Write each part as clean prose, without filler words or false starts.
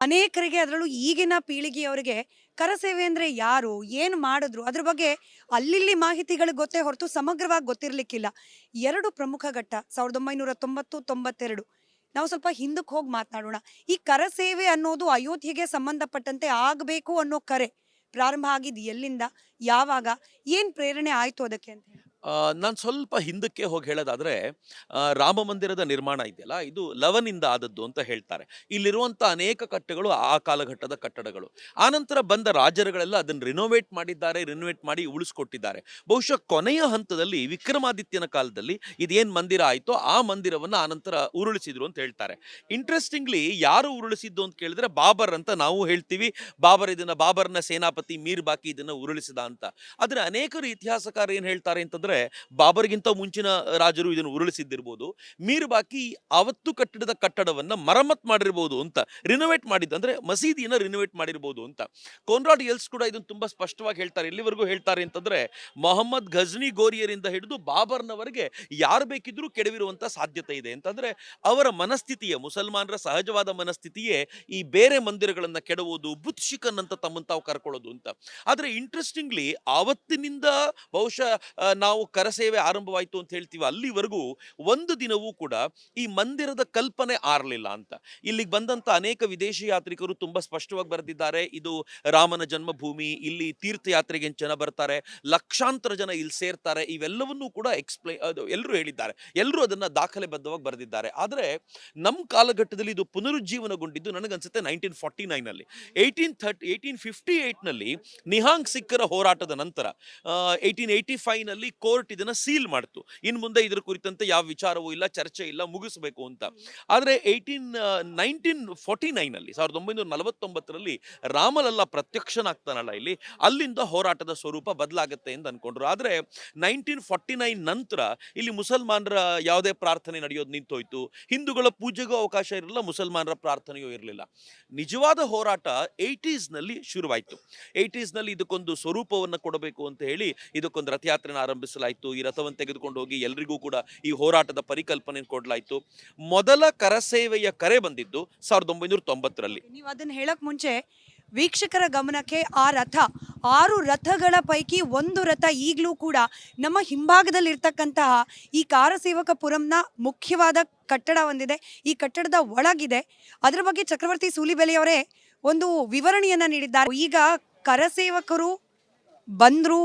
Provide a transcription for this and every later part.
ಅನೇಕರಿಗೆ ಅದರಲ್ಲೂ ಈಗಿನ ಪೀಳಿಗೆಯವರಿಗೆ ಕರಸೇವೆ ಅಂದ್ರೆ ಯಾರು? ಏನು ಮಾಡಿದ್ರು? ಅದ್ರ ಬಗ್ಗೆ ಅಲ್ಲಿಲ್ಲಿ ಮಾಹಿತಿಗಳು ಗೊತ್ತೇ ಹೊರತು ಸಮಗ್ರವಾಗಿ ಗೊತ್ತಿರ್ಲಿಕ್ಕಿಲ್ಲ. 2 ಪ್ರಮುಖ ಘಟ್ಟ 1990, 92 ನಾವು ಸ್ವಲ್ಪ ಹಿಂದಕ್ಕೆ ಹೋಗಿ ಮಾತನಾಡೋಣ. ಈ ಕರಸೇವೆ ಅನ್ನೋದು ಅಯೋಧ್ಯೆಗೆ ಸಂಬಂಧಪಟ್ಟಂತೆ ಆಗ್ಬೇಕು ಅನ್ನೋ ಕರೆ ಪ್ರಾರಂಭ ಆಗಿದ್ದು ಎಲ್ಲಿಂದ? ಯಾವಾಗ? ಏನ್ ಪ್ರೇರಣೆ ಆಯ್ತು ಅದಕ್ಕೆ ಅಂತ ಹೇಳಿ? ನಾನು ಸ್ವಲ್ಪ ಹಿಂದಕ್ಕೆ ಹೋಗಿ ಹೇಳೋದಾದ್ರೆ, ರಾಮ ಮಂದಿರದ ನಿರ್ಮಾಣ ಇದೆಯಲ್ಲ, ಇದು ಲವನಿಂದ ಆದದ್ದು ಅಂತ ಹೇಳ್ತಾರೆ. ಇಲ್ಲಿರುವಂಥ ಅನೇಕ ಕಟ್ಟೆಗಳು ಆ ಕಾಲಘಟ್ಟದ ಕಟ್ಟಡಗಳು. ಆನಂತರ ಬಂದ ರಾಜರುಗಳೆಲ್ಲ ಅದನ್ನು ರಿನೋವೇಟ್ ಮಾಡಿದ್ದಾರೆ, ರಿನೋವೇಟ್ ಮಾಡಿ ಉಳಿಸ್ಕೊಟ್ಟಿದ್ದಾರೆ. ಬಹುಶಃ ಕೊನೆಯ ಹಂತದಲ್ಲಿ ವಿಕ್ರಮಾದಿತ್ಯನ ಕಾಲದಲ್ಲಿ ಇದೇನು ಮಂದಿರ ಆಯಿತೋ ಆ ಮಂದಿರವನ್ನು ಆನಂತರ ಉರುಳಿಸಿದ್ರು ಅಂತ ಹೇಳ್ತಾರೆ. ಇಂಟ್ರೆಸ್ಟಿಂಗ್ಲಿ ಯಾರು ಉರುಳಿಸಿದ್ದು ಅಂತ ಕೇಳಿದ್ರೆ ಬಾಬರ್ ಅಂತ ನಾವು ಹೇಳ್ತೀವಿ. ಬಾಬರ್ನ ಸೇನಾಪತಿ ಮೀರ್ ಬಾಕಿ ಇದನ್ನು ಉರುಳಿಸಿದ ಅಂತ. ಆದರೆ ಅನೇಕರು ಇತಿಹಾಸಕಾರ ಏನು ಹೇಳ್ತಾರೆ ಅಂತಂದ್ರೆ ಬಾಬರ್ಗಿಂತ ಮುಂಚಿನ ರಾಜರು ಇದನ್ನು ಉರುಳಿಸಿದ್ದಿರ್ಬೋದು. ಮೀರ್ ಬಾಕಿ ಅವತ್ತು ಕಟ್ಟಿದ ಕಟ್ಟಡವನ್ನ ಮರಮ್ಮತ್ ಮಾಡಿರ್ಬೋದು ಅಂತ, ರಿನೋವೇಟ್ ಮಾಡಿದ್ದು ಅಂದ್ರೆ ಮಸೀದಿಯನ್ನ ರಿನೋವೇಟ್ ಮಾಡಿರ್ಬೋದು ಅಂತ. ಕೋನ್ರಾಡ್ ಎಲ್ಸ್ ಕೂಡ ಇದನ್ನು ತುಂಬಾ ಸ್ಪಷ್ಟವಾಗಿ ಹೇಳ್ತಾರೆ. ಎಲ್ಲಿವರೆಗೂ ಹೇಳ್ತಾರೆ ಅಂತಂದ್ರೆ ಮೊಹಮ್ಮದ್ ಘಜ್ನಿ ಗೋರಿಯರಿಂದ ಹಿಡಿದು ಬಾಬರ್ನವರೆಗೆ ಯಾರು ಬೇಕಿದ್ರೂ ಕೆಡವಿರುವಂತ ಸಾಧ್ಯತೆ ಇದೆ ಅಂತಂದ್ರೆ ಅವರ ಮನಸ್ಥಿತಿಯೇ, ಮುಸಲ್ಮಾನರ ಸಹಜವಾದ ಮನಸ್ಥಿತಿಯೇ ಈ ಬೇರೆ ಮಂದಿರಗಳನ್ನ ಕೆಡವುದು, ಬುತ್ಶಿಕನ್ ಅಂತ ತಮ್ಮನ್ನು ತಾವು ಕರ್ಕೊಳ್ಳೋದು ಅಂತ. ಆದ್ರೆ ಇಂಟ್ರೆಸ್ಟಿಂಗ್ಲಿ ಆವತ್ತಿನಿಂದ ಬಹುಶಃ ನಾವು ಕರಸೇವೆ ಆರಂಭವಾಯಿತು ಅಂತ ಹೇಳ್ತೀವಿ, ಅಲ್ಲಿವರೆಗೂ ಒಂದು ದಿನವೂ ಕೂಡ ಈ ಮಂದಿರದ ಕಲ್ಪನೆ ಆರಲಿಲ್ಲ ಅಂತ. ಇಲ್ಲಿಗೆ ಬಂದಂತ ಅನೇಕ ವಿದೇಶಿ ಯಾತ್ರಿಕರು ತುಂಬಾ ಸ್ಪಷ್ಟವಾಗಿ ಬರೆದಿದ್ದಾರೆ, ಇದು ರಾಮನ ಜನ್ಮಭೂಮಿ, ಇಲ್ಲಿ ತೀರ್ಥಯಾತ್ರೆಗೆ ಜನ ಬರ್ತಾರೆ, ಲಕ್ಷಾಂತರ ಜನ ಇಲ್ಲಿ ಸೇರ್ತಾರೆ, ಇವೆಲ್ಲವನ್ನೂ ಕೂಡ ಎಲ್ಲರೂ ಹೇಳಿದ್ದಾರೆ, ಎಲ್ಲರೂ ಅದನ್ನ ದಾಖಲೆಬದ್ಧವಾಗಿ ಬರೆದಿದ್ದಾರೆ. ಆದ್ರೆ ನಮ್ಮ ಕಾಲಘಟ್ಟದಲ್ಲಿ ಇದು ಪುನರುಜ್ಜೀವನಗೊಂಡಿದ್ದು ನನಗನ್ಸುತ್ತೆ 1949 ಅಲ್ಲಿ. 1858 ನಲ್ಲಿ ನಿಹಾಂಗ್ ಸಿಖ್ಖರ ಹೋರಾಟದ ನಂತರ 1885 ನಲ್ಲಿ ಕೋರ್ಟ್ ಇದನ್ನ ಸೀಲ್ ಮಾಡ್ತು. ಇನ್ ಮುಂದೆ ಇದರ ಕುರಿತಂತೆ ಯಾವ ವಿಚಾರವೂ ಇಲ್ಲ, ಚರ್ಚೆ ಇಲ್ಲ, ಮುಗಿಸಬೇಕು ಅಂತ. ಆದ್ರೆ 1949 ನಲ್ಲಿ 1949ರಲ್ಲಿ ರಾಮಲಲ್ಲ ಪ್ರತ್ಯಕ್ಷನಾಗ್ತಾನಲ್ಲ ಇಲ್ಲಿ, ಅಲ್ಲಿಂದ ಹೋರಾಟದ ಸ್ವರೂಪ ಬದಲಾಗುತ್ತೆ ಅಂತ ಅನ್ಕೊಂಡ್ರು. ಆದ್ರೆ 1949 ನಂತರ ಇಲ್ಲಿ ಮುಸಲ್ಮಾನರ ಯಾವುದೇ ಪ್ರಾರ್ಥನೆ ನಡೆಯೋದು ನಿಂತೋಯ್ತು, ಹಿಂದೂಗಳ ಪೂಜೆಗೂ ಅವಕಾಶ ಇರಲಿಲ್ಲ, ಮುಸಲ್ಮಾನರ ಪ್ರಾರ್ಥನೆಯೂ ಇರಲಿಲ್ಲ. ನಿಜವಾದ ಹೋರಾಟ 80s ನಲ್ಲಿ ಶುರುವಾಯಿತು. 80s ನಲ್ಲಿ ಇದಕ್ಕೊಂದು ಸ್ವರೂಪವನ್ನು ಕೊಡಬೇಕು ಅಂತ ಹೇಳಿ ಇದಕ್ಕೊಂದು ರಥಯಾತ್ರೆನ ಆರಂಭಿಸಲಾಯಿತು. ಈ ರಥವನ್ನು ತೆಗೆದುಕೊಂಡು ಹೋಗಿ ಎಲ್ರಿಗೂ ಕೂಡ ಈ ಹೋರಾಟದ ಪರಿಕಲ್ಪನೆ ಕೊಡಲಾಯಿತು. ಮೊದಲ ಕರಸೇವೆಯ ಕರೆ ಬಂದಿದ್ದು 1990ರಲ್ಲಿ. ನೀವು ಅದನ್ನ ಹೇಳಕ್ ಮುಂಚೆ ವೀಕ್ಷಕರ ಗಮನಕ್ಕೆ ಆ ರಥ 6 ರಥಗಳ ಪೈಕಿ ಒಂದು ರಥ ಈಗಲೂ ಕೂಡ ನಮ್ಮ ಹಿಂಭಾಗದಲ್ಲಿ ಇರ್ತಕ್ಕಂತಹ ಈ ಕಾರಸೇವಕಪುರಂನ ಮುಖ್ಯವಾದ ಕಟ್ಟಡ ಒಂದಿದೆ. ಈ ಕಟ್ಟಡದ ಒಳಗಿದೆ. ಅದರ ಬಗ್ಗೆ ಚಕ್ರವರ್ತಿ ಸೂಲಿಬೆಲೆಯವರೇ ಒಂದು ವಿವರಣೆಯನ್ನ ನೀಡಿದ್ದಾರೆ. ಈಗ ಕರಸೇವಕರು ಬಂದ್ರು,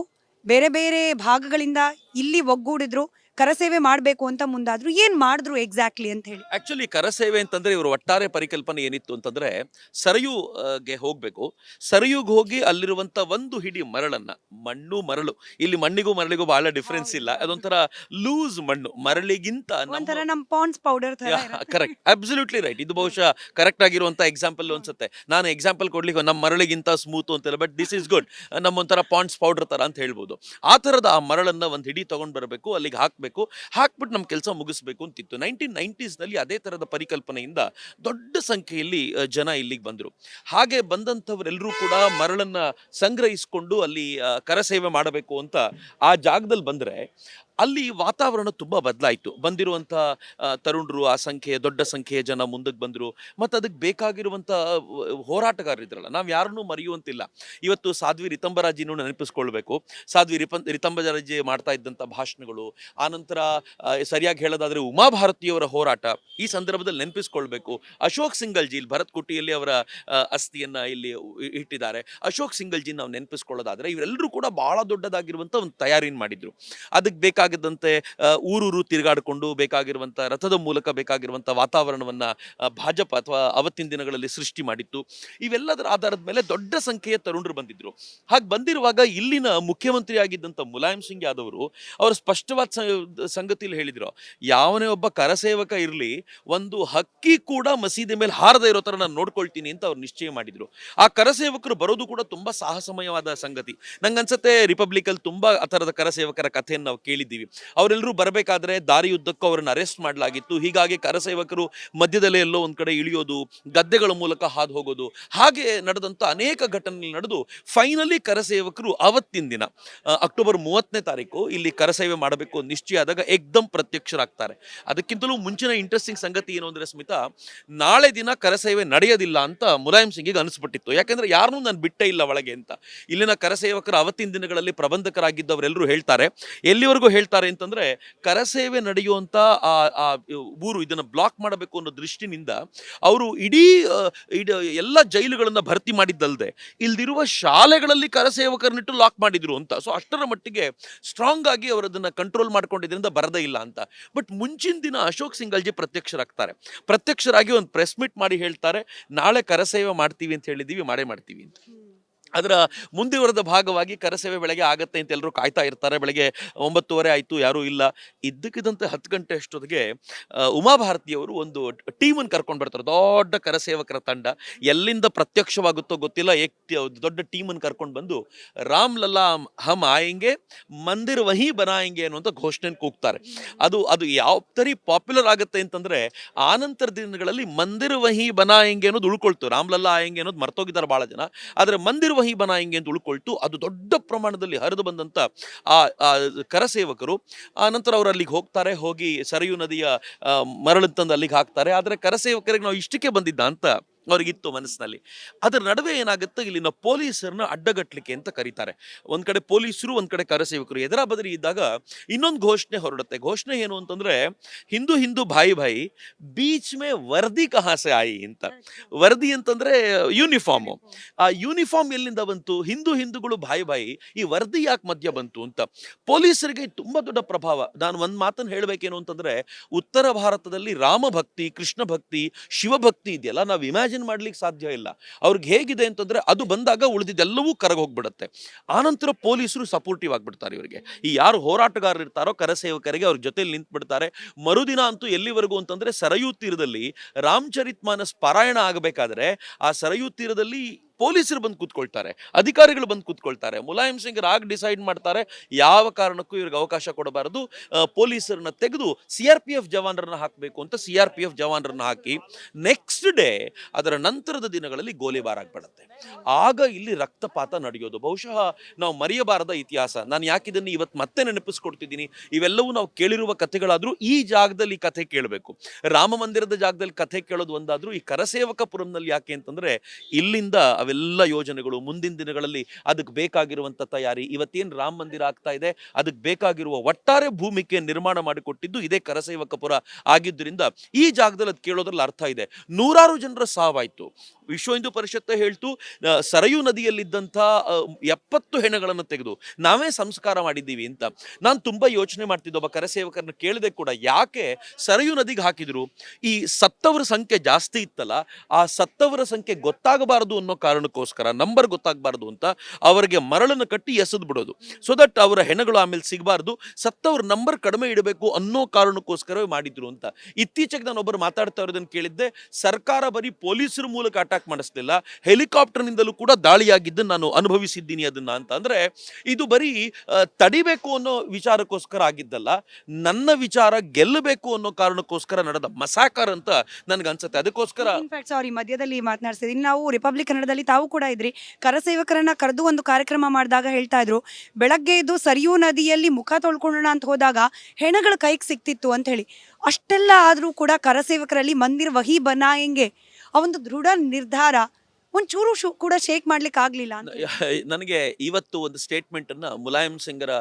ಬೇರೆ ಬೇರೆ ಭಾಗಗಳಿಂದ ಇಲ್ಲಿ ಒಗ್ಗೂಡಿದ್ರು, ಕರಸೇವೆ ಮಾಡಬೇಕು ಅಂತ ಮುಂದಾದ್ರು. ಏನ್ ಮಾಡಿದ್ರು ಎಕ್ಸಾಕ್ಟ್ಲಿ ಅಂತ ಹೇಳಿ? ಆಕ್ಚುಲಿ ಕರಸೇವೆ ಅಂತಂದ್ರೆ ಇವರು ಒಟ್ಟಾರೆ ಪರಿಕಲ್ಪನೆ ಏನಿತ್ತು ಅಂತಂದ್ರೆ ಸರಯೂ ಗೆ ಹೋಗ್ಬೇಕು. ಸರಯುಗ್ ಹೋಗಿ ಅಲ್ಲಿರುವಂತ ಒಂದು ಹಿಡಿ ಮರಳನ್ನ, ಮರಳು, ಇಲ್ಲಿ ಮಣ್ಣಿಗೂ ಮರಳಿಗೂ ಬಹಳ ಡಿಫ್ರೆನ್ಸ್ ಇಲ್ಲ, ಅದೊಂಥರ ಲೂಸ್ ಮಣ್ಣು, ಮರಳಿಗಿಂತ ಒಂಥರ ನಮ್ ಪಾಂಡ್ಸ್ ಪೌಡರ್ ತರ. Correct, absolutely right. ಇದು ಬಹುಶಃ ಕರೆಕ್ಟ್ ಆಗಿರುವಂತ ಎಕ್ಸಾಂಪಲ್ ಅನ್ಸುತ್ತೆ. ನಾನು ಎಕ್ಸಾಂಪಲ್ ಕೊಡ್ಲಿಕ್ಕೆ ನಮ್ಮ ಮರಳಿಗಿಂತ ಸ್ಮೂತ್ ಅಂತಿಲ್ಲ, ಬಟ್ ದಿಸ್ ಇಸ್ ಗುಡ್, ನಮ್ಮೊಂಥರ ಪಾಂಡ್ಸ್ ಪೌಡರ್ ತರ ಅಂತ ಹೇಳ್ಬೋದು. ಆ ತರದ ಆ ಮರಳನ್ನ ಒಂದು ಹಿಡಿ ತಗೊಂಡ್ ಬರಬೇಕು, ಅಲ್ಲಿಗೆ ಹಾಕ್ಬಿಟ್ಟು ನಮ್ಮ ಕೆಲಸ ಮುಗಿಸ್ಬೇಕು ಅಂತಿತ್ತು. 1990s ನಲ್ಲಿ ಅದೇ ತರದ ಪರಿಕಲ್ಪನೆಯಿಂದ ದೊಡ್ಡ ಸಂಖ್ಯೆಯಲ್ಲಿ ಜನ ಇಲ್ಲಿಗೆ ಬಂದರು. ಹಾಗೆ ಬಂದಂಥವರೆಲ್ಲರೂ ಕೂಡ ಮರಳನ್ನ ಸಂಗ್ರಹಿಸಿಕೊಂಡು ಅಲ್ಲಿ ಕರಸೇವೆ ಮಾಡಬೇಕು ಅಂತ ಆ ಜಾಗದಲ್ಲಿ ಬಂದ್ರೆ ಅಲ್ಲಿ ವಾತಾವರಣ ತುಂಬಾ ಬದಲಾಯಿತು. ಬಂದಿರುವಂತ ತರುಣರು, ಆ ದೊಡ್ಡ ಸಂಖ್ಯೆಯ ಜನ ಮುಂದಕ್ಕೆ ಬಂದರು. ಮತ್ತು ಅದಕ್ಕೆ ಬೇಕಾಗಿರುವಂತ ಹೋರಾಟಗಾರರಿದ್ರಲ್ಲ, ನಾವು ಯಾರನ್ನೂ ಮರೆಯುವಂತಿಲ್ಲ. ಇವತ್ತು ಸಾಧ್ವಿ ರಿತಂಬರಾಜಿನೂ ನೆನಪಿಸ್ಕೊಳ್ಬೇಕು. ಸಾಧ್ವಿ ರಿತಂಬರಾಜಿ ಮಾಡ್ತಾ ಇದ್ದಂಥ ಭಾಷಣಗಳು, ಆನಂತರ ಸರಿಯಾಗಿ ಹೇಳೋದಾದ್ರೆ ಉಮಾಭಾರತಿಯವರ ಹೋರಾಟ ಈ ಸಂದರ್ಭದಲ್ಲಿ ನೆನಪಿಸ್ಕೊಳ್ಬೇಕು. ಅಶೋಕ್ ಸಿಂಗಲ್ಜಿ, ಇಲ್ಲಿ ಭರತ್ ಕುಟಿಯಲ್ಲಿ ಅವರ ಅಸ್ಥಿಯನ್ನ ಇಲ್ಲಿ ಇಟ್ಟಿದ್ದಾರೆ. ಅಶೋಕ್ ಸಿಂಗಲ್ಜಿ ನಾವು ನೆನಪಿಸ್ಕೊಳ್ಳೋದಾದ್ರೆ ಇವರೆಲ್ಲರೂ ಕೂಡ ಬಹಳ ದೊಡ್ಡದಾಗಿರುವಂತ ಒಂದು ತಯಾರಿನ ಮಾಡಿದ್ರು. ಅದಕ್ಕೆ ಬೇಕಾಗಿದ್ದಂತೆ ಊರೂರು ತಿರುಗಾಡಿಕೊಂಡು ಬೇಕಾಗಿರುವಂತ ರಥದ ಮೂಲಕ ಬೇಕಾಗಿರುವಂತ ವಾತಾವರಣವನ್ನ ಭಾಜಪ ಅಥವಾ ಅವತ್ತಿನ ದಿನಗಳಲ್ಲಿ ಸೃಷ್ಟಿ ಮಾಡಿತ್ತು. ಇವೆಲ್ಲದರ ಆಧಾರದ ಮೇಲೆ ದೊಡ್ಡ ಸಂಖ್ಯೆಯ ತರುಣರು ಬಂದಿದ್ರು. ಹಾಗೆ ಬಂದಿರುವಾಗ ಇಲ್ಲಿನ ಮುಖ್ಯಮಂತ್ರಿ ಆಗಿದ್ದಂತ ಮುಲಾಯಂ ಸಿಂಗ್ ಯಾದವ್ ಅವರು ಸ್ಪಷ್ಟವಾದ ಸಂಗತಿಯಲ್ಲಿ ಹೇಳಿದ್ರು, ಯಾವನೇ ಒಬ್ಬ ಕರಸೇವಕ ಇರಲಿ, ಒಂದು ಹಕ್ಕಿ ಕೂಡ ಮಸೀದಿ ಮೇಲೆ ಹಾರದೇ ಇರೋ ತರ ನಾನು ನೋಡ್ಕೊಳ್ತೀನಿ ಅಂತ ಅವ್ರು ನಿಶ್ಚಯ ಮಾಡಿದ್ರು. ಆ ಕರಸೇವಕರು ಬರೋದು ಕೂಡ ತುಂಬಾ ಸಾಹಸಮಯವಾದ ಸಂಗತಿ. ನಂಗನ್ಸತ್ತೆ ರಿಪಬ್ಲಿಕ್ ಅಲ್ಲಿ ತುಂಬಾ ಆ ತರದ ಕರಸೇವಕರ ಕಥೆಯನ್ನು ನಾವು ಕೇಳಿದ್ದೀವಿ. ಕೇಳಿದ್ದೀವಿ. ಅವರೆಲ್ಲರೂ ಬರಬೇಕಾದ್ರೆ ದಾರಿಯುದ್ದಕ್ಕೂ ಅವರನ್ನು ಅರೆಸ್ಟ್ ಮಾಡಲಾಗಿತ್ತು. ಹೀಗಾಗಿ ಕರಸೇವಕರು ಮಧ್ಯದಲ್ಲೇ ಎಲ್ಲೋ ಒಂದ್ ಕಡೆ ಇಳಿಯೋದು, ಗದ್ದೆಗಳ ಮೂಲಕ ಹಾದು ಹೋಗೋದು, ಹಾಗೆ ನಡೆದಂತ ಅನೇಕ ಘಟನೆಗಳು ನಡೆದು ಫೈನಲಿ ಕರಸೇವಕರು ಅವತ್ತಿನ ದಿನ ಅಕ್ಟೋಬರ್ 30ನೇ ತಾರೀಕು ಇಲ್ಲಿ ಕರಸೇವೆ ಮಾಡಬೇಕು ನಿಶ್ಚಯ ಆದಾಗ ಏಕ್ದಮ್ ಪ್ರತ್ಯಕ್ಷರಾಗ್ತಾರೆ. ಅದಕ್ಕಿಂತಲೂ ಮುಂಚಿನ ಇಂಟ್ರೆಸ್ಟಿಂಗ್ ಸಂಗತಿ ಏನು ಅಂದ್ರೆ ಸ್ಮಿತಾ, ನಾಳೆ ದಿನ ಕರಸೇವೆ ನಡೆಯೋದಿಲ್ಲ ಅಂತ ಮುಲಾಯಂ ಸಿಂಗಿಗೆ ಅನಿಸ್ಬಿಟ್ಟಿತ್ತು. ಯಾಕಂದ್ರೆ ಯಾರನ್ನೂ ನಾನು ಬಿಟ್ಟೇ ಇಲ್ಲ ಒಳಗೆ ಅಂತ. ಇಲ್ಲಿನ ಕರಸೇವಕರು ಅವತ್ತಿನ ದಿನಗಳಲ್ಲಿ ಪ್ರಬಂಧಕರಾಗಿದ್ದವರೆಲ್ಲರೂ ಹೇಳ್ತಾರೆ. ಎಲ್ಲಿವರೆಗೂ ಹೇಳ್ತಾರೆ ಅಂತಂದ್ರೆ, ಕರಸೇವೆ ನಡೆಯುವಂತ ಆ ಆ ಊರು ಇದನ್ನ ಬ್ಲಾಕ್ ಮಾಡಬೇಕು ಅನ್ನೋ ದೃಷ್ಟಿನಿಂದ ಅವರು ಇಡೀ ಎಲ್ಲ ಜೈಲುಗಳನ್ನ ಭರ್ತಿ ಮಾಡಿದ್ದಲ್ದೆ ಇಲ್ದಿರುವ ಶಾಲೆಗಳಲ್ಲಿ ಕರಸೇವಕರನ್ನಿಟ್ಟು ಲಾಕ್ ಮಾಡಿದ್ರು ಅಂತ. ಸೊ ಅಷ್ಟರ ಮಟ್ಟಿಗೆ ಸ್ಟ್ರಾಂಗ್ ಆಗಿ ಅವರು ಅದನ್ನ ಕಂಟ್ರೋಲ್ ಮಾಡ್ಕೊಂಡಿದ್ರಿಂದ ಬರದೇ ಇಲ್ಲ ಅಂತ. ಬಟ್ ಮುಂಚಿನ ದಿನ ಅಶೋಕ್ ಸಿಂಗಲ್ಜಿ ಪ್ರತ್ಯಕ್ಷರಾಗಿ ಒಂದು ಪ್ರೆಸ್ ಮೀಟ್ ಮಾಡಿ ಹೇಳ್ತಾರೆ, ನಾಳೆ ಕರಸೇವೆ ಮಾಡ್ತೀವಿ ಅಂತ ಹೇಳಿದೀವಿ, ಮಾಡೇ ಮಾಡ್ತೀವಿ ಅಂತ. ಅದರ ಮುಂದುವರೆದ ಭಾಗವಾಗಿ ಕರಸೇವೆ ಬೆಳಗ್ಗೆ ಆಗತ್ತೆ ಅಂತ ಎಲ್ಲರೂ ಕಾಯ್ತಾ ಇರ್ತಾರೆ. ಬೆಳಗ್ಗೆ 9:30 ಆಯ್ತು, ಯಾರೂ ಇಲ್ಲ. ಇದ್ದಕ್ಕಿದ್ದಂತೆ 10 ಗಂಟೆ ಅಷ್ಟೊತ್ತಿಗೆ ಉಮಾಭಾರತಿಯವರು ಒಂದು ಟೀಮನ್ನು ಕರ್ಕೊಂಡು ಬರ್ತಾರೆ, ದೊಡ್ಡ ಕರಸೇವಕರ ತಂಡ. ಎಲ್ಲಿಂದ ಪ್ರತ್ಯಕ್ಷವಾಗುತ್ತೋ ಗೊತ್ತಿಲ್ಲ, ದೊಡ್ಡ ಟೀಮನ್ನು ಕರ್ಕೊಂಡು ಬಂದು ರಾಮ್ ಲಲ್ಲಾ ಹಮ್ ಆಯೆಂಗೆ, ಮಂದಿರ್ ವಹಿ ಬನಾಯೆಂಗೆ ಅನ್ನುವಂಥ ಘೋಷಣೆಯನ್ನು ಕೂಗ್ತಾರೆ. ಅದು ಯಾವ ತರಿ ಪಾಪ್ಯುಲರ್ ಆಗುತ್ತೆ ಅಂತಂದ್ರೆ, ಆನಂತರ ದಿನಗಳಲ್ಲಿ ಮಂದಿರ್ ವಹಿ ಬನಾಯೆಂಗೆ ಅನ್ನೋದು ಉಳ್ಕೊಳ್ತು. ರಾಮ್ ಲಲ್ಲಾ ಆಯೆಂಗೆ ಅನ್ನೋದು ಮರ್ತೋಗಿದ್ದಾರೆ ಬಹಳ ಜನ. ಆದ್ರೆ ಮಂದಿರ್ ವಹಿ ಬನಾಯೆಂಗೆ ಅಂತ ಉಳ್ಕೊಳ್ತು. ಅದು ದೊಡ್ಡ ಪ್ರಮಾಣದಲ್ಲಿ ಹರಿದು ಬಂದಂತ ಆ ಕರಸೇವಕರು ಆ ನಂತರ ಅವರು ಅಲ್ಲಿಗೆ ಹೋಗ್ತಾರೆ. ಹೋಗಿ ಸರಯೂ ನದಿಯ ಮರಳು ತಂದು ಅಲ್ಲಿಗೆ ಹಾಕ್ತಾರೆ. ಆದ್ರೆ ಕರಸೇವಕರಿಗೆ ನಾವು ಇಷ್ಟಕ್ಕೆ ಬಂದಿದ್ದ ಅಂತ ಅವ್ರಿಗಿತ್ತು ಮನಸ್ಸಿನಲ್ಲಿ. ಅದರ ನಡುವೆ ಏನಾಗುತ್ತೆ, ಇಲ್ಲಿನ ಪೊಲೀಸರನ್ನ ಅಡ್ಡಗಟ್ಲಿಕ್ಕೆ ಅಂತ ಕರೀತಾರೆ. ಒಂದ್ ಕಡೆ ಪೊಲೀಸರು, ಒಂದ್ ಕಡೆ ಕರಸೇವಕರು ಎದರ ಬದರಿ ಇದ್ದಾಗ ಇನ್ನೊಂದು ಘೋಷಣೆ ಹೊರಡುತ್ತೆ. ಘೋಷಣೆ ಏನು ಅಂತಂದ್ರೆ, ಹಿಂದೂ ಹಿಂದೂ ಭಾಯಿ ಭಾಯಿ ಬೀಚ್ ಮೇ ವರ್ದಿ ಕಹಾಸೆ ಆಯಿ ಅಂತ. ವರ್ದಿ ಅಂತಂದ್ರೆ ಯೂನಿಫಾರ್ಮ್. ಆ ಯೂನಿಫಾರ್ಮ್ ಎಲ್ಲಿಂದ ಬಂತು? ಹಿಂದೂಗಳು ಭಾಯಿ ಭಾಯಿ, ಈ ವರ್ದಿ ಯಾಕೆ ಮಧ್ಯ ಬಂತು ಅಂತ ಪೊಲೀಸರಿಗೆ ತುಂಬಾ ದೊಡ್ಡ ಪ್ರಭಾವ. ನಾನು ಒಂದ್ ಮಾತನ್ನು ಹೇಳ್ಬೇಕೇನು ಅಂತಂದ್ರೆ, ಉತ್ತರ ಭಾರತದಲ್ಲಿ ರಾಮ ಭಕ್ತಿ, ಕೃಷ್ಣ ಭಕ್ತಿ, ಶಿವಭಕ್ತಿ ಇದೆಯಲ್ಲ, ನಾವು ಇಮ್ಯಾಜಿನ್ ಮಾಡ್ಲಿಕ್ಕೆ ಸಾಧ್ಯ ಇಲ್ಲ. ಅವ್ರಿಗೆ ಹೇಗಿದೆ ಅಂತಂದ್ರೆ, ಅದು ಬಂದಾಗ ಉಳಿದಿದ್ದೆಲ್ಲವೂ ಕರಗೋಗ್ಬಿಡುತ್ತೆ. ಆನಂತರ ಪೊಲೀಸರು ಸಪೋರ್ಟಿವ್ ಆಗ್ಬಿಡ್ತಾರೆ ಇವರಿಗೆ. ಈ ಯಾರು ಹೋರಾಟಗಾರರು ಇರ್ತಾರೋ ಕರಸೇವಕರಿಗೆ ಅವ್ರ ಜೊತೆಲಿ ನಿಂತು ಬಿಡ್ತಾರೆ. ಮರುದಿನ ಅಂತೂ ಎಲ್ಲಿವರೆಗೂ ಅಂತಂದ್ರೆ, ಸರಯೂ ತೀರದಲ್ಲಿ ರಾಮಚರಿತ್ ಮಾನಸ್ ಪಾರಾಯಣ ಆಗಬೇಕಾದ್ರೆ ಆ ಸರಯೂ ತೀರದಲ್ಲಿ ಪೊಲೀಸರು ಬಂದು ಕೂತ್ಕೊಳ್ತಾರೆ, ಅಧಿಕಾರಿಗಳು ಬಂದು ಕೂತ್ಕೊಳ್ತಾರೆ. ಮುಲಾಯಂ ಸಿಂಗ್ ಆಗ ಡಿಸೈಡ್ ಮಾಡ್ತಾರೆ, ಯಾವ ಕಾರಣಕ್ಕೂ ಇವ್ರಿಗೆ ಅವಕಾಶ ಕೊಡಬಾರದು, ಪೊಲೀಸರನ್ನ ತೆಗೆದು CRPF ಜವಾನರನ್ನ ಹಾಕಬೇಕು ಅಂತ CRPF ಜವಾನರನ್ನ ಹಾಕಿ ನೆಕ್ಸ್ಟ್ ಡೇ, ಅದರ ನಂತರದ ದಿನಗಳಲ್ಲಿ ಗೋಲಿಬಾರ್ ಆಗ್ಬಿಡುತ್ತೆ. ಆಗ ಇಲ್ಲಿ ರಕ್ತಪಾತ ನಡೆಯೋದು ಬಹುಶಃ ನಾವು ಮರೆಯಬಾರದ ಇತಿಹಾಸ. ನಾನು ಯಾಕಿದನ್ನು ಇವತ್ತು ಮತ್ತೆ ನೆನಪಿಸ್ಕೊಡ್ತಿದ್ದೀನಿ, ಇವೆಲ್ಲವೂ ನಾವು ಕೇಳಿರುವ ಕಥೆಗಳಾದ್ರೂ ಈ ಜಾಗದಲ್ಲಿ ಕಥೆ ಕೇಳಬೇಕು. ರಾಮ ಮಂದಿರದ ಜಾಗದಲ್ಲಿ ಕಥೆ ಕೇಳೋದು ಒಂದಾದ್ರೂ, ಈ ಕರಸೇವಕಪುರಂನಲ್ಲಿ ಯಾಕೆ ಅಂತಂದ್ರೆ, ಇಲ್ಲಿಂದ ಅವೆಲ್ಲ ಯೋಜನೆಗಳು ಮುಂದಿನ ದಿನಗಳಲ್ಲಿ ಅದಕ್ಕೆ ಬೇಕಾಗಿರುವಂತ ತಯಾರಿ, ಇವತ್ತೇನು ರಾಮ ಮಂದಿರ ಆಗ್ತಾ ಇದೆ ಅದಕ್ಕೆ ಬೇಕಾಗಿರುವ ಒಟ್ಟಾರೆ ಭೂಮಿಕೆ ನಿರ್ಮಾಣ ಮಾಡಿಕೊಟ್ಟಿದ್ದು ಇದೇ ಕರಸೇವಕಪುರ ಆಗಿದ್ದರಿಂದ ಈ ಜಾಗದಲ್ಲಿ ಅದು ಕೇಳೋದ್ರಲ್ಲಿ ಅರ್ಥ ಇದೆ. ನೂರಾರು ಜನರ ಸಾವಾಯ್ತು. ವಿಶ್ವ ಹಿಂದೂ ಪರಿಷತ್ ಹೇಳ್ತು, ಸರಯೂ ನದಿಯಲ್ಲಿದ್ದಂಥ 70 ಹೆಣಗಳನ್ನು ತೆಗೆದು ನಾವೇ ಸಂಸ್ಕಾರ ಮಾಡಿದ್ದೀವಿ ಅಂತ. ನಾನು ತುಂಬಾ ಯೋಚನೆ ಮಾಡ್ತಿದ್ದೆ, ಒಬ್ಬ ಕರಸೇವಕರನ್ನ ಕೇಳಿದೆ ಕೂಡ, ಯಾಕೆ ಸರಯೂ ನದಿಗೆ ಹಾಕಿದ್ರು? ಈ ಸತ್ತವರ ಸಂಖ್ಯೆ ಜಾಸ್ತಿ ಇತ್ತಲ್ಲ, ಆ ಸತ್ತವರ ಸಂಖ್ಯೆ ಗೊತ್ತಾಗಬಾರದು ಅನ್ನೋ ಕಾರಣಕ್ಕೋಸ್ಕರ, ನಂಬರ್ ಗೊತ್ತಾಗಬಾರದು ಅಂತ ಅವರಿಗೆ ಮರಳನ್ನು ಕಟ್ಟಿ ಎಸೆದು ಬಿಡೋದು. ಸೊ ದಟ್ ಅವರ ಹೆಣಗಳು ಆಮೇಲೆ ಸಿಗಬಾರ್ದು, ಸತ್ತವ್ರ ನಂಬರ್ ಕಡಿಮೆ ಇಡಬೇಕು ಅನ್ನೋ ಕಾರಣಕ್ಕೋಸ್ಕರವೇ ಮಾಡಿದ್ರು ಅಂತ. ಇತ್ತೀಚೆಗೆ ನಾನು ಒಬ್ಬರು ಮಾತಾಡ್ತಾ ಇರೋದನ್ನು ಕೇಳಿದ್ದೆ, ಸರ್ಕಾರ ಬರೀ ಪೊಲೀಸರ ಮೂಲಕ ಅಟ್ಯಾಕ್ ಮಾಡಿಸ್ಲಿಲ್ಲ, ಹೆಲಿಕಾಪ್ಟರ್ನಿಂದಲೂ ಕೂಡ ದಾಳಿಯಾಗಿದ್ದನ್ನು ನಾನು ಅನುಭವಿಸಿದ್ದೀನಿ ಅದನ್ನ ಅಂತ. ಅಂದ್ರೆ ಇದು ಬರೀ ತಡಿಬೇಕು ಅನ್ನೋ ವಿಚಾರಕ್ಕೋಸ್ಕರ ಆಗಿದ್ದಲ್ಲ, ನನ್ನ ವಿಚಾರ ಗೆಲ್ಲಬೇಕು ಅನ್ನೋ ಕಾರಣಕ್ಕೋಸ್ಕರ ನಡೆದ ಮಸಾಕರ್ ಅಂತ ನನ್ಗನ್ಸುತ್ತೆ. ಅದಕ್ಕೋಸ್ಕರ ಸಾರಿ, ಮಧ್ಯದಲ್ಲಿ ಮಾತನಾಡ್ತಿದ್ದೀನಿ. ನಾವು ರಿಪಬ್ಲಿಕ್ ಕನ್ನಡದಲ್ಲಿ ತಾವು ಕೂಡ ಇದ್ರಿ, ಕರಸೇವಕರನ್ನ ಕರೆದು ಒಂದು ಕಾರ್ಯಕ್ರಮ ಮಾಡಿದಾಗ ಹೇಳ್ತಾ ಇದ್ರು, ಬೆಳಗ್ಗೆ ಎದ್ದು ಸರಿಯೂ ನದಿಯಲ್ಲಿ ಮುಖ ತೊಳ್ಕೊಳ್ಳೋಣ ಅಂತ ಹೋದಾಗ ಹೆಣಗಳ ಕೈಗೆ ಸಿಕ್ತಿತ್ತು ಅಂತ ಹೇಳಿ. ಅಷ್ಟೆಲ್ಲ ಆದ್ರೂ ಕೂಡ ಕರಸೇವಕರಲ್ಲಿ ಮಂದಿರ್ ವಹಿ ಬನಾಯೆಂಗೆ ಆ ಒಂದು ದೃಢ ನಿರ್ಧಾರ ಒಂಚೂರು ಕೂಡ ಶೇಕ್ ಮಾಡ್ಲಿಕ್ಕೆ ಆಗ್ಲಿಲ್ಲ ಅಂತ. ನನಗೆ ಇವತ್ತು ಒಂದು ಸ್ಟೇಟ್ಮೆಂಟ್ ಅನ್ನ ಮುಲಾಯಂ ಸಿಂಗರ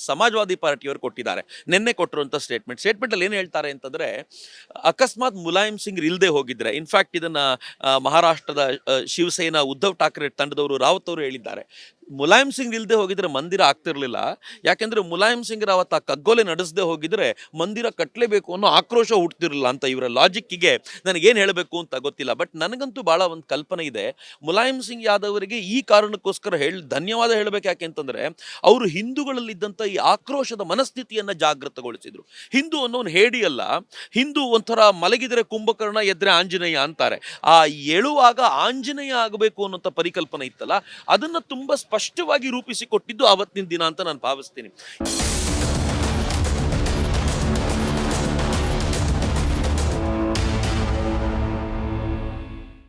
ಸಮಾಜವಾದಿ ಪಾರ್ಟಿಯವರು ಕೊಟ್ಟಿದ್ದಾರೆ, ನಿನ್ನೆ ಕೊಟ್ಟಿರುವಂತ ಸ್ಟೇಟ್ಮೆಂಟ್ ಅಲ್ಲಿ ಏನ್ ಹೇಳ್ತಾರೆ ಅಂತಂದ್ರೆ, ಅಕಸ್ಮಾತ್ ಮುಲಾಯಂ ಸಿಂಗ್ ಇಲ್ದೆ ಹೋಗಿದ್ರೆ, ಇನ್ಫ್ಯಾಕ್ಟ್ ಇದನ್ನ ಮಹಾರಾಷ್ಟ್ರದ ಶಿವಸೇನಾ ಉದ್ಧವ್ ಠಾಕ್ರೆ ತಂಡದವರು ರಾವತ್ ಅವರು ಹೇಳಿದ್ದಾರೆ, ಮುಲಾಯಂ ಸಿಂಗ್ ಇಲ್ದೆ ಹೋಗಿದ್ರೆ ಮಂದಿರ ಆಗ್ತಿರ್ಲಿಲ್ಲ. ಯಾಕೆಂದ್ರೆ ಮುಲಾಯಂ ಸಿಂಗ್ ಅವತ್ತು ಆ ಕಗ್ಗೊಲೆ ನಡೆಸದೆ ಹೋಗಿದ್ರೆ ಮಂದಿರ ಕಟ್ಟಲೇಬೇಕು ಅನ್ನೋ ಆಕ್ರೋಶ ಹುಡ್ತಿರ್ಲಿಲ್ಲ ಅಂತ. ಇವರ ಲಾಜಿಕ್ಕಿಗೆ ನನಗೇನು ಹೇಳಬೇಕು ಅಂತ ಗೊತ್ತಿಲ್ಲ. ಬಟ್ ನನಗಂತೂ ಬಹಳ ಒಂದು ಕಲ್ಪನೆ ಇದೆ, ಮುಲಾಯಂ ಸಿಂಗ್ ಯಾದವರಿಗೆ ಈ ಕಾರಣಕ್ಕೋಸ್ಕರ ಧನ್ಯವಾದ ಹೇಳಬೇಕು. ಯಾಕೆ ಅಂತಂದ್ರೆ, ಅವರು ಹಿಂದೂಗಳಲ್ಲಿದ್ದಂಥ ಈ ಆಕ್ರೋಶದ ಮನಸ್ಥಿತಿಯನ್ನ ಜಾಗೃತಗೊಳಿಸಿದ್ರು. ಹಿಂದೂ ಅನ್ನೋನು ಹೇಡಿ ಅಲ್ಲ, ಹಿಂದೂ ಒಂಥರ ಮಲಗಿದರೆ ಕುಂಭಕರ್ಣ ಎದ್ರೆ ಆಂಜನೇಯ ಅಂತಾರೆ. ಆ ಎಳುವಾಗ ಆಂಜನೇಯ ಆಗಬೇಕು ಅನ್ನೋಂಥ ಪರಿಕಲ್ಪನೆ ಇತ್ತಲ್ಲ, ಅದನ್ನ ತುಂಬಾ ಸ್ಪಷ್ಟವಾಗಿ ರೂಪಿಸಿಕೊಟ್ಟಿದ್ದು ಆವತ್ತಿನ ದಿನ ಅಂತ ನಾನು ಭಾವಿಸ್ತೀನಿ.